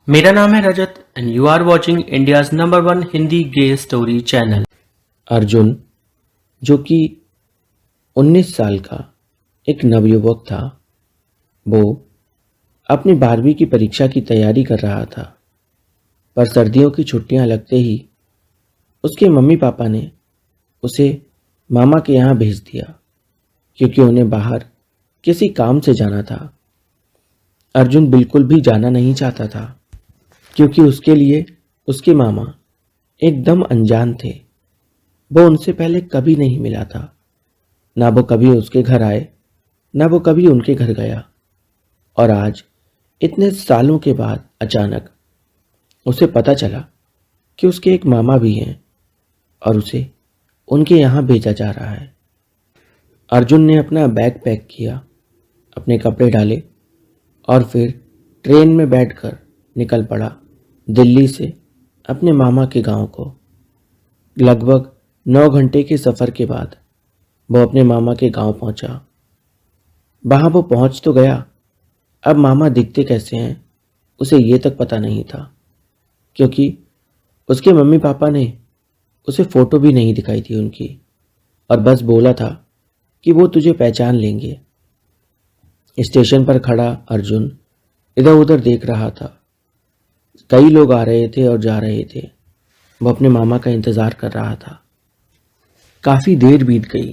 मेरा नाम है Rajat and you are watching India's number one Hindi gay story channel. Arjun, जो कि 19 साल का एक नवयुवक था, वो अपनी 12वीं की परीक्षा की तैयारी कर रहा था। पर सर्दियों की छुट्टियां लगते ही उसके मम्मी पापा ने उसे मामा के यहाँ भेज दिया, क्योंकि उन्हें बाहर किसी काम से जाना था। अर्जुन बिल्कुल भी जाना नहीं चाहता था, क्योंकि उसके लिए उसके मामा एकदम अनजान थे। वो उनसे पहले कभी नहीं मिला था, ना वो कभी उसके घर आए, ना वो कभी उनके घर गया। और आज इतने सालों के बाद अचानक उसे पता चला कि उसके एक मामा भी हैं और उसे उनके यहाँ भेजा जा रहा है। अर्जुन ने अपना बैग पैक किया, अपने कपड़े डाले और फिर ट्रेन में बैठकर निकल पड़ा दिल्ली से अपने मामा के गांव को। लगभग 9 घंटे के सफ़र के बाद वो अपने मामा के गांव पहुंचा। वहां वो पहुंच तो गया, अब मामा दिखते कैसे हैं उसे ये तक पता नहीं था, क्योंकि उसके मम्मी पापा ने उसे फ़ोटो भी नहीं दिखाई थी उनकी, और बस बोला था कि वो तुझे पहचान लेंगे। स्टेशन पर खड़ा अर्जुन इधर उधर देख रहा था। कई लोग आ रहे थे और जा रहे थे। वो अपने मामा का इंतज़ार कर रहा था। काफ़ी देर बीत गई,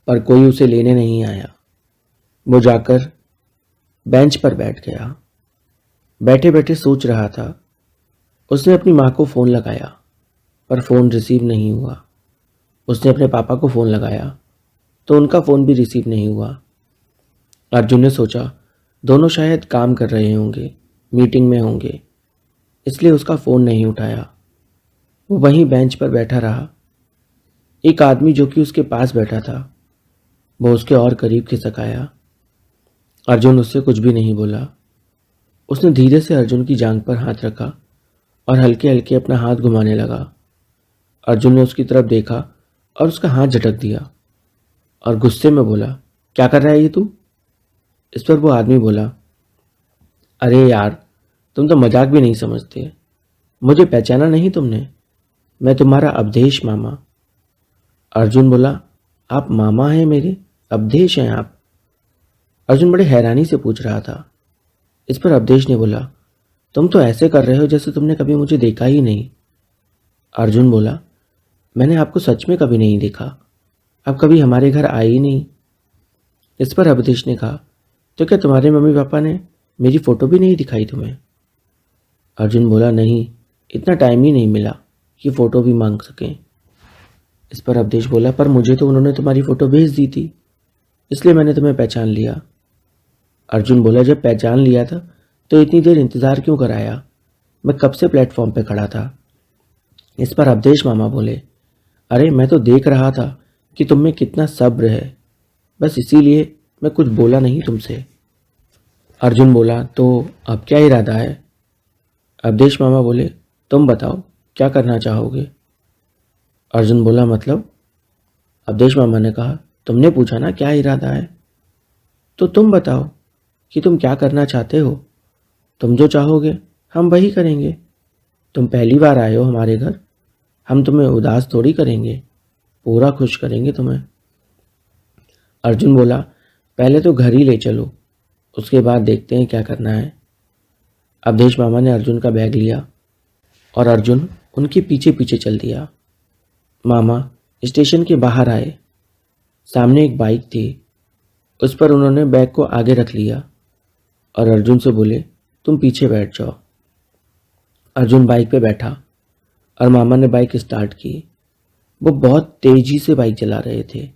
पर कोई उसे लेने नहीं आया। वो जाकर बेंच पर बैठ गया। बैठे बैठे सोच रहा था। उसने अपनी माँ को फ़ोन लगाया, पर फ़ोन रिसीव नहीं हुआ। उसने अपने पापा को फ़ोन लगाया तो उनका फ़ोन भी रिसीव नहीं हुआ। अर्जुन ने सोचा दोनों शायद काम कर रहे होंगे, मीटिंग में होंगे, इसलिए उसका फ़ोन नहीं उठाया। वो वहीं बेंच पर बैठा रहा। एक आदमी जो कि उसके पास बैठा था, वो उसके और करीब खिसक आया। अर्जुन उससे कुछ भी नहीं बोला। उसने धीरे से अर्जुन की जांघ पर हाथ रखा और हल्के हल्के अपना हाथ घुमाने लगा। अर्जुन ने उसकी तरफ देखा और उसका हाथ झटक दिया और गुस्से में बोला, क्या कर रहा है ये तू? इस पर वो आदमी बोला, अरे यार, तुम तो मजाक भी नहीं समझते। मुझे पहचाना नहीं तुमने? मैं तुम्हारा अवधेश मामा। अर्जुन बोला, आप मामा हैं मेरे? अवधेश हैं आप? अर्जुन बड़े हैरानी से पूछ रहा था। इस पर अवधेश ने बोला, तुम तो ऐसे कर रहे हो जैसे तुमने कभी मुझे देखा ही नहीं। अर्जुन बोला, मैंने आपको सच में कभी नहीं देखा। आप कभी हमारे घर आए ही नहीं। इस पर अवधेश ने कहा, तो क्या तुम्हारे मम्मी पापा ने मेरी फ़ोटो भी नहीं दिखाई तुम्हें? अर्जुन बोला, नहीं, इतना टाइम ही नहीं मिला कि फ़ोटो भी मांग सकें। इस पर अवधेश बोला, पर मुझे तो उन्होंने तुम्हारी फ़ोटो भेज दी थी, इसलिए मैंने तुम्हें पहचान लिया। अर्जुन बोला, जब पहचान लिया था तो इतनी देर इंतज़ार क्यों कराया? मैं कब से प्लेटफॉर्म पे खड़ा था। इस पर अवधेश मामा बोले, अरे मैं तो देख रहा था कि तुम में कितना सब्र है, बस इसीलिए मैं कुछ बोला नहीं तुमसे। अर्जुन बोला, तो अब क्या इरादा है? अवधेश मामा बोले, तुम बताओ क्या करना चाहोगे? अर्जुन बोला, मतलब? अवधेश मामा ने कहा, तुमने पूछा ना क्या इरादा है, तो तुम बताओ कि तुम क्या करना चाहते हो। तुम जो चाहोगे हम वही करेंगे। तुम पहली बार आए हो हमारे घर, हम तुम्हें उदास थोड़ी करेंगे, पूरा खुश करेंगे तुम्हें। अर्जुन बोला, पहले तो घर ही ले चलो, उसके बाद देखते हैं क्या करना है। अवधेश मामा ने अर्जुन का बैग लिया और अर्जुन उनके पीछे पीछे चल दिया। मामा स्टेशन के बाहर आए। सामने एक बाइक थी, उस पर उन्होंने बैग को आगे रख लिया और अर्जुन से बोले, तुम पीछे बैठ जाओ। अर्जुन बाइक पे बैठा और मामा ने बाइक स्टार्ट की। वो बहुत तेजी से बाइक चला रहे थे,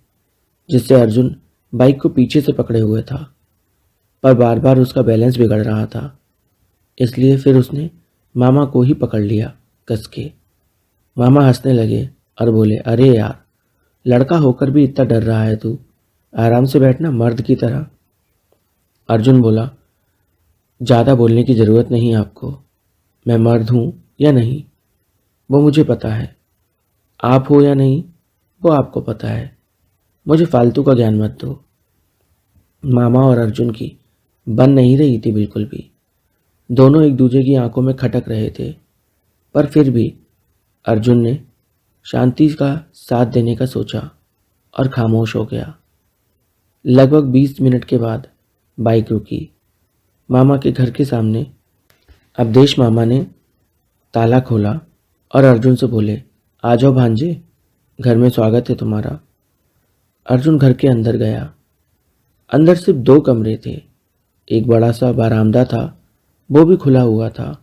जिससे अर्जुन बाइक को पीछे से पकड़े हुए था, पर बार बार उसका बैलेंस बिगड़ रहा था। इसलिए फिर उसने मामा को ही पकड़ लिया कस के। मामा हंसने लगे और बोले, अरे यार, लड़का होकर भी इतना डर रहा है तू, आराम से बैठना मर्द की तरह। अर्जुन बोला, ज़्यादा बोलने की ज़रूरत नहीं आपको, मैं मर्द हूँ या नहीं वो मुझे पता है, आप हो या नहीं वो आपको पता है, मुझे फालतू का ज्ञान मत दो। मामा और अर्जुन की बन नहीं रही थी बिल्कुल भी। दोनों एक दूसरे की आंखों में खटक रहे थे, पर फिर भी अर्जुन ने शांति का साथ देने का सोचा और खामोश हो गया। लगभग 20 मिनट के बाद बाइक रुकी। मामा के घर के सामने अवधेश मामा ने ताला खोला और अर्जुन से बोले, आ जाओ भांजे, घर में स्वागत है तुम्हारा। अर्जुन घर के अंदर गया। अंदर सिर्फ 2 कमरे थे। एक बड़ा सा बरामदा था, वो भी खुला हुआ था।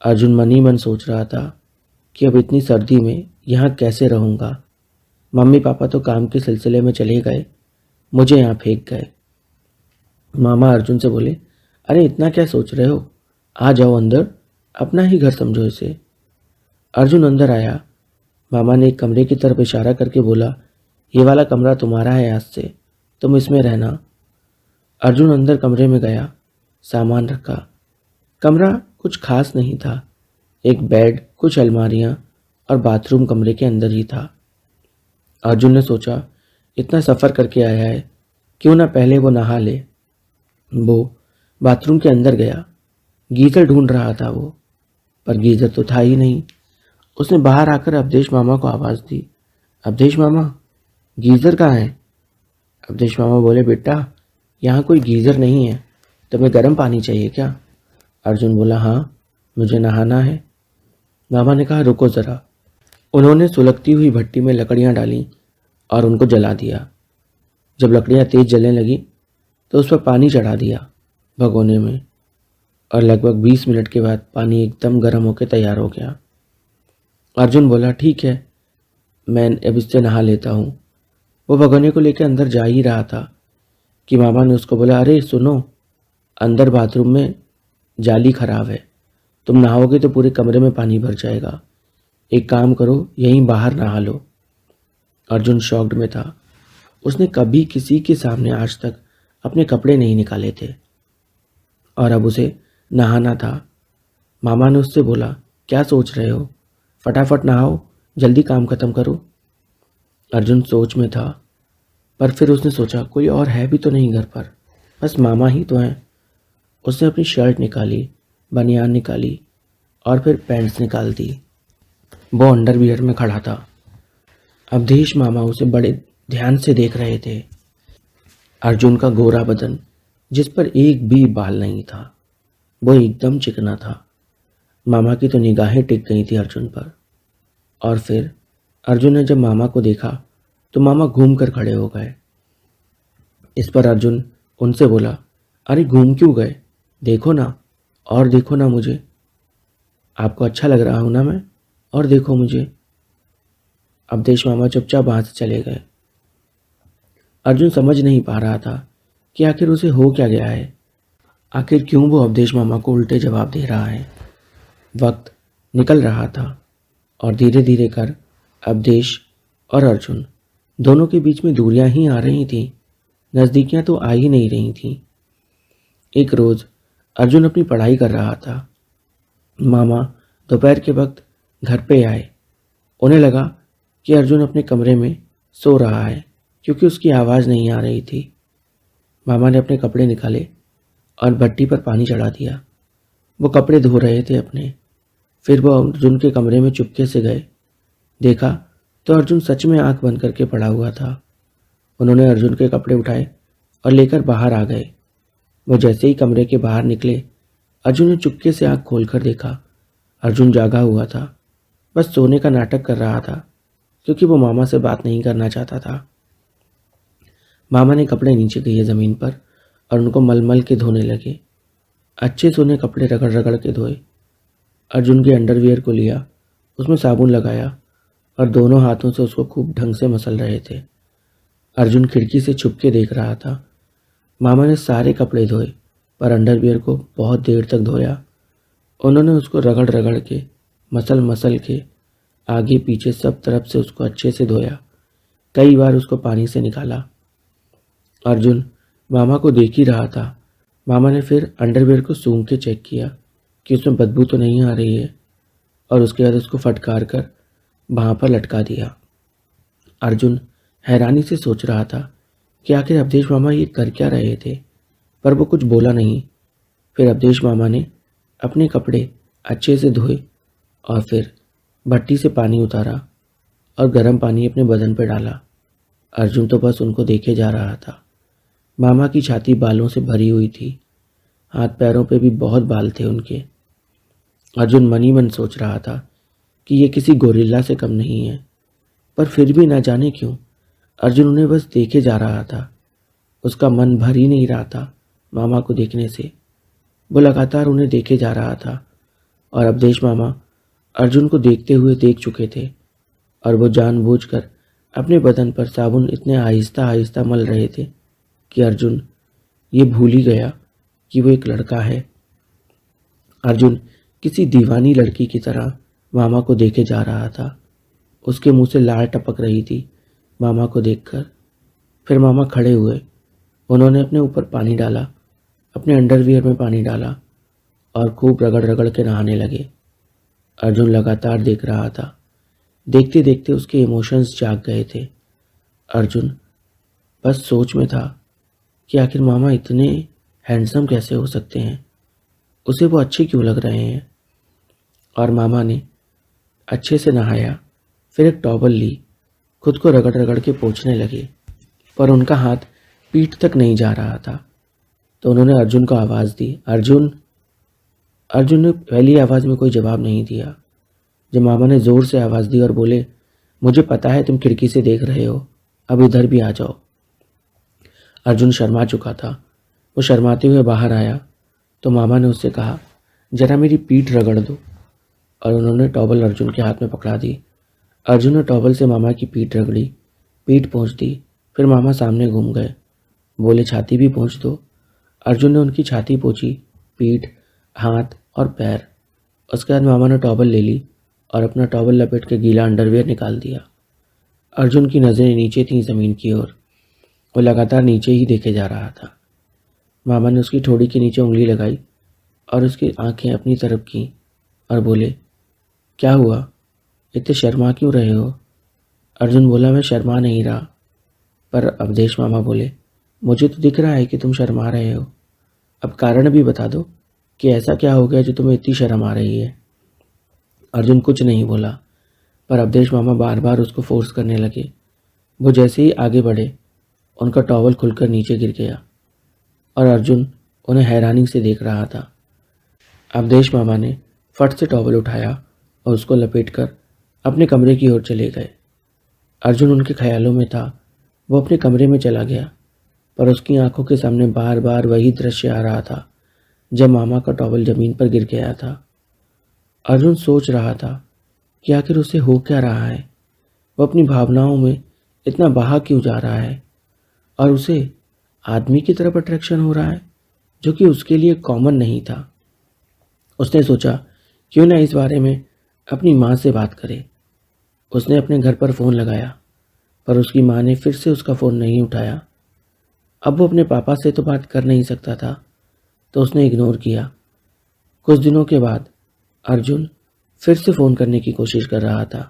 अर्जुन मन ही मन सोच रहा था कि अब इतनी सर्दी में यहाँ कैसे रहूँगा। मम्मी पापा तो काम के सिलसिले में चले गए, मुझे यहाँ फेंक गए। मामा अर्जुन से बोले, अरे इतना क्या सोच रहे हो, आ जाओ अंदर, अपना ही घर समझो इसे। अर्जुन अंदर आया। मामा ने एक कमरे की तरफ इशारा करके बोला, ये वाला कमरा तुम्हारा है, आज से तुम इसमें रहना। अर्जुन अंदर कमरे में गया, सामान रखा। कमरा कुछ खास नहीं था। एक बेड, कुछ अलमारियां और बाथरूम कमरे के अंदर ही था। अर्जुन ने सोचा, इतना सफ़र करके आया है, क्यों ना पहले वो नहा ले। वो बाथरूम के अंदर गया। गीज़र ढूंढ रहा था वो, पर गीज़र तो था ही नहीं। उसने बाहर आकर अवधेश मामा को आवाज़ दी, अवधेश मामा, गीज़र कहाँ है? अवधेश मामा बोले, बेटा यहाँ कोई गीज़र नहीं है, तुम्हें गर्म पानी चाहिए क्या? अर्जुन बोला, हाँ मुझे नहाना है। मामा ने कहा, रुको ज़रा। उन्होंने सुलगती हुई भट्टी में लकड़ियाँ डाली और उनको जला दिया। जब लकड़ियाँ तेज जलने लगी तो उस पर पानी चढ़ा दिया भगोने में, और लगभग 20 मिनट के बाद पानी एकदम गर्म होकर तैयार हो गया। अर्जुन बोला, ठीक है, मैं अब इससे नहा लेता हूँ। वो भगोने को लेकर अंदर जा ही रहा था कि मामा ने उसको बोला, अरे सुनो, अंदर बाथरूम में जाली खराब है, तुम नहाओगे तो पूरे कमरे में पानी भर जाएगा। एक काम करो, यहीं बाहर नहा लो। अर्जुन शॉक्ड में था। उसने कभी किसी के सामने आज तक अपने कपड़े नहीं निकाले थे और अब उसे नहाना था। मामा ने उससे बोला, क्या सोच रहे हो, फटाफट नहाओ, जल्दी काम खत्म करो। अर्जुन सोच में था, पर फिर उसने सोचा, कोई और है भी तो नहीं घर पर, बस मामा ही तो हैं। उसने अपनी शर्ट निकाली, बनियान निकाली और फिर पैंट्स निकाल दी। वो अंडरवियर में खड़ा था। अवधेश मामा उसे बड़े ध्यान से देख रहे थे। अर्जुन का गोरा बदन, जिस पर एक भी बाल नहीं था, वो एकदम चिकना था। मामा की तो निगाहें टिक गई थी अर्जुन पर। और फिर अर्जुन ने जब मामा को देखा तो मामा घूम कर खड़े हो गए। इस पर अर्जुन उनसे बोला, अरे घूम क्यों गए, देखो ना, और देखो ना मुझे, आपको अच्छा लग रहा हूं ना मैं, और देखो मुझे। अवधेश मामा चुपचाप वहां से चले गए। अर्जुन समझ नहीं पा रहा था कि आखिर उसे हो क्या गया है, आखिर क्यों वो अवधेश मामा को उल्टे जवाब दे रहा है। वक्त निकल रहा था और धीरे धीरे कर अवधेश और अर्जुन दोनों के बीच में दूरियां ही आ रही थीं, नज़दीकियां तो आ ही नहीं रही थीं। एक रोज़ अर्जुन अपनी पढ़ाई कर रहा था। मामा दोपहर के वक्त घर पे आए। उन्हें लगा कि अर्जुन अपने कमरे में सो रहा है, क्योंकि उसकी आवाज़ नहीं आ रही थी। मामा ने अपने कपड़े निकाले और भट्टी पर पानी चढ़ा दिया। वो कपड़े धो रहे थे अपने। फिर वो अर्जुन के कमरे में चुपके से गए। देखा तो अर्जुन सच में आंख बंद करके पड़ा हुआ था। उन्होंने अर्जुन के कपड़े उठाए और लेकर बाहर आ गए। वो जैसे ही कमरे के बाहर निकले, अर्जुन ने चुपके से आंख खोलकर देखा। अर्जुन जागा हुआ था, बस सोने का नाटक कर रहा था, क्योंकि वो मामा से बात नहीं करना चाहता था। मामा ने कपड़े नीचे किए ज़मीन पर और उनको मलमल के धोने लगे। अच्छे सोने कपड़े रगड़ रगड़ के धोए। अर्जुन के अंडरवियर को लिया, उसमें साबुन लगाया और दोनों हाथों से उसको खूब ढंग से मसल रहे थे। अर्जुन खिड़की से छुप के देख रहा था। मामा ने सारे कपड़े धोए, पर अंडरवियर को बहुत देर तक धोया। उन्होंने उसको रगड़ रगड़ के, मसल मसल के, आगे पीछे सब तरफ से उसको अच्छे से धोया। कई बार उसको पानी से निकाला। अर्जुन मामा को देख ही रहा था। मामा ने फिर अंडरवियर को सूंघ के चेक किया कि उसमें बदबू तो नहीं आ रही है, और उसके बाद उसको फटकार कर वहाँ पर लटका दिया। अर्जुन हैरानी से सोच रहा था कि आखिर अवधेश मामा ये कर क्या रहे थे, पर वो कुछ बोला नहीं। फिर अवधेश मामा ने अपने कपड़े अच्छे से धोए और फिर भट्टी से पानी उतारा और गर्म पानी अपने बदन पर डाला। अर्जुन तो बस उनको देखे जा रहा था। मामा की छाती बालों से भरी हुई थी, हाथ पैरों पे भी बहुत बाल थे उनके। अर्जुन मन ही मन सोच रहा था कि ये किसी गोरिल्ला से कम नहीं है, पर फिर भी ना जाने क्यों अर्जुन उन्हें बस देखे जा रहा था। उसका मन भर ही नहीं रहा था मामा को देखने से। वो लगातार उन्हें देखे जा रहा था और अवधेश मामा अर्जुन को देखते हुए देख चुके थे और वो जानबूझकर अपने बदन पर साबुन इतने आहिस्ता आहिस्ता मल रहे थे कि अर्जुन ये भूल ही गया कि वो एक लड़का है। अर्जुन किसी दीवानी लड़की की तरह मामा को देखे जा रहा था। उसके मुंह से लार टपक रही थी मामा को देखकर। फिर मामा खड़े हुए। उन्होंने अपने ऊपर पानी डाला, अपने अंडरवियर में पानी डाला और खूब रगड़ रगड़ के नहाने लगे। अर्जुन लगातार देख रहा था। देखते देखते उसके इमोशंस जाग गए थे। अर्जुन बस सोच में था कि आखिर मामा इतने हैंडसम कैसे हो सकते हैं, उसे वो अच्छे क्यों लग रहे हैं। और मामा ने अच्छे से नहाया, फिर एक टॉवल ली, खुद को रगड़ रगड़ के पोंछने लगे, पर उनका हाथ पीठ तक नहीं जा रहा था। तो उन्होंने अर्जुन को आवाज़ दी, अर्जुन। अर्जुन ने पहली आवाज़ में कोई जवाब नहीं दिया। जब मामा ने ज़ोर से आवाज़ दी और बोले, मुझे पता है तुम खिड़की से देख रहे हो, अब इधर भी आ जाओ। अर्जुन शर्मा चुका था। वो शर्माते हुए बाहर आया तो मामा ने उससे कहा, जरा मेरी पीठ रगड़ दो। और उन्होंने टॉवल अर्जुन के हाथ में पकड़ा दी। अर्जुन ने टॉवल से मामा की पीठ रगड़ी, पीठ पोंछ दी। फिर मामा सामने घूम गए, बोले छाती भी पोंछ दो। अर्जुन ने उनकी छाती पोंछी, पीठ, हाथ और पैर। उसके बाद मामा ने टॉवल ले ली और अपना टॉवल लपेट के गीला अंडरवियर निकाल दिया। अर्जुन की नज़रें नीचे थीं ज़मीन की ओर। वो लगातार नीचे ही देखे जा रहा था। मामा ने उसकी ठोड़ी के नीचे उंगली लगाई और उसकी आंखें अपनी तरफ की और बोले, क्या हुआ, इतने शर्मा क्यों रहे हो। अर्जुन बोला, मैं शर्मा नहीं रहा। पर अवधेश मामा बोले, मुझे तो दिख रहा है कि तुम शर्मा रहे हो। अब कारण भी बता दो कि ऐसा क्या हो गया जो तुम्हें इतनी शर्म आ रही है। अर्जुन कुछ नहीं बोला, पर अवधेश मामा बार बार उसको फोर्स करने लगे। वो जैसे ही आगे बढ़े, उनका टॉवल खुलकर नीचे गिर गया और अर्जुन उन्हें हैरानी से देख रहा था। अवधेश मामा ने फट से टॉवल उठाया और उसको लपेटकर अपने कमरे की ओर चले गए। अर्जुन उनके ख्यालों में था। वो अपने कमरे में चला गया, पर उसकी आंखों के सामने बार बार वही दृश्य आ रहा था जब मामा का टॉवल जमीन पर गिर गया था। अर्जुन सोच रहा था कि आखिर उसे हो क्या रहा है। वो अपनी भावनाओं में इतना बहा क्यों जा रहा है और उसे आदमी की तरफ अट्रैक्शन हो रहा है जो कि उसके लिए कॉमन नहीं था। उसने सोचा क्यों ना इस बारे में अपनी माँ से बात करे। उसने अपने घर पर फ़ोन लगाया, पर उसकी माँ ने फिर से उसका फ़ोन नहीं उठाया। अब वो अपने पापा से तो बात कर नहीं सकता था, तो उसने इग्नोर किया। कुछ दिनों के बाद अर्जुन फिर से फ़ोन करने की कोशिश कर रहा था,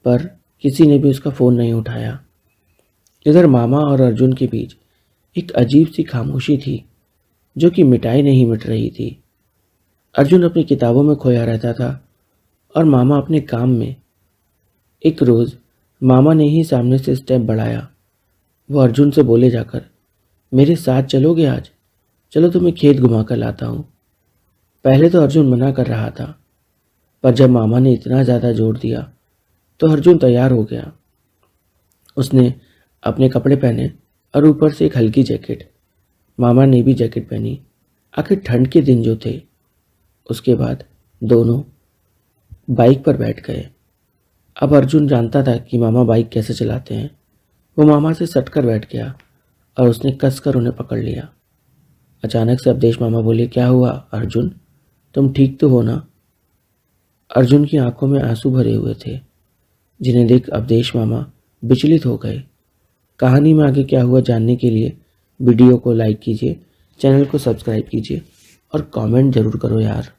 पर किसी ने भी उसका फ़ोन नहीं उठाया। इधर मामा और अर्जुन के बीच एक अजीब सी खामोशी थी जो कि मिटाई नहीं मिट रही थी। अर्जुन अपनी किताबों में खोया रहता था और मामा अपने काम में। एक रोज़ मामा ने ही सामने से स्टेप बढ़ाया। वो अर्जुन से बोले जाकर, मेरे साथ चलोगे आज? चलो तुम्हें खेत घुमा कर लाता हूँ। पहले तो अर्जुन मना कर रहा था, पर जब मामा ने इतना ज़्यादा जोर दिया तो अर्जुन तैयार हो गया। उसने अपने कपड़े पहने और ऊपर से एक हल्की जैकेट। मामा ने भी जैकेट पहनी, आखिर ठंड के दिन जो थे। उसके बाद दोनों बाइक पर बैठ गए। अब अर्जुन जानता था कि मामा बाइक कैसे चलाते हैं। वो मामा से सटकर बैठ गया और उसने कसकर उन्हें पकड़ लिया। अचानक से अवधेश मामा बोले, क्या हुआ अर्जुन, तुम ठीक तो हो ना? अर्जुन की आंखों में आंसू भरे हुए थे, जिन्हें देख अवधेश मामा विचलित हो गए। कहानी में आगे क्या हुआ जानने के लिए वीडियो को लाइक कीजिए, चैनल को सब्सक्राइब कीजिए और कमेंट ज़रूर करो यार।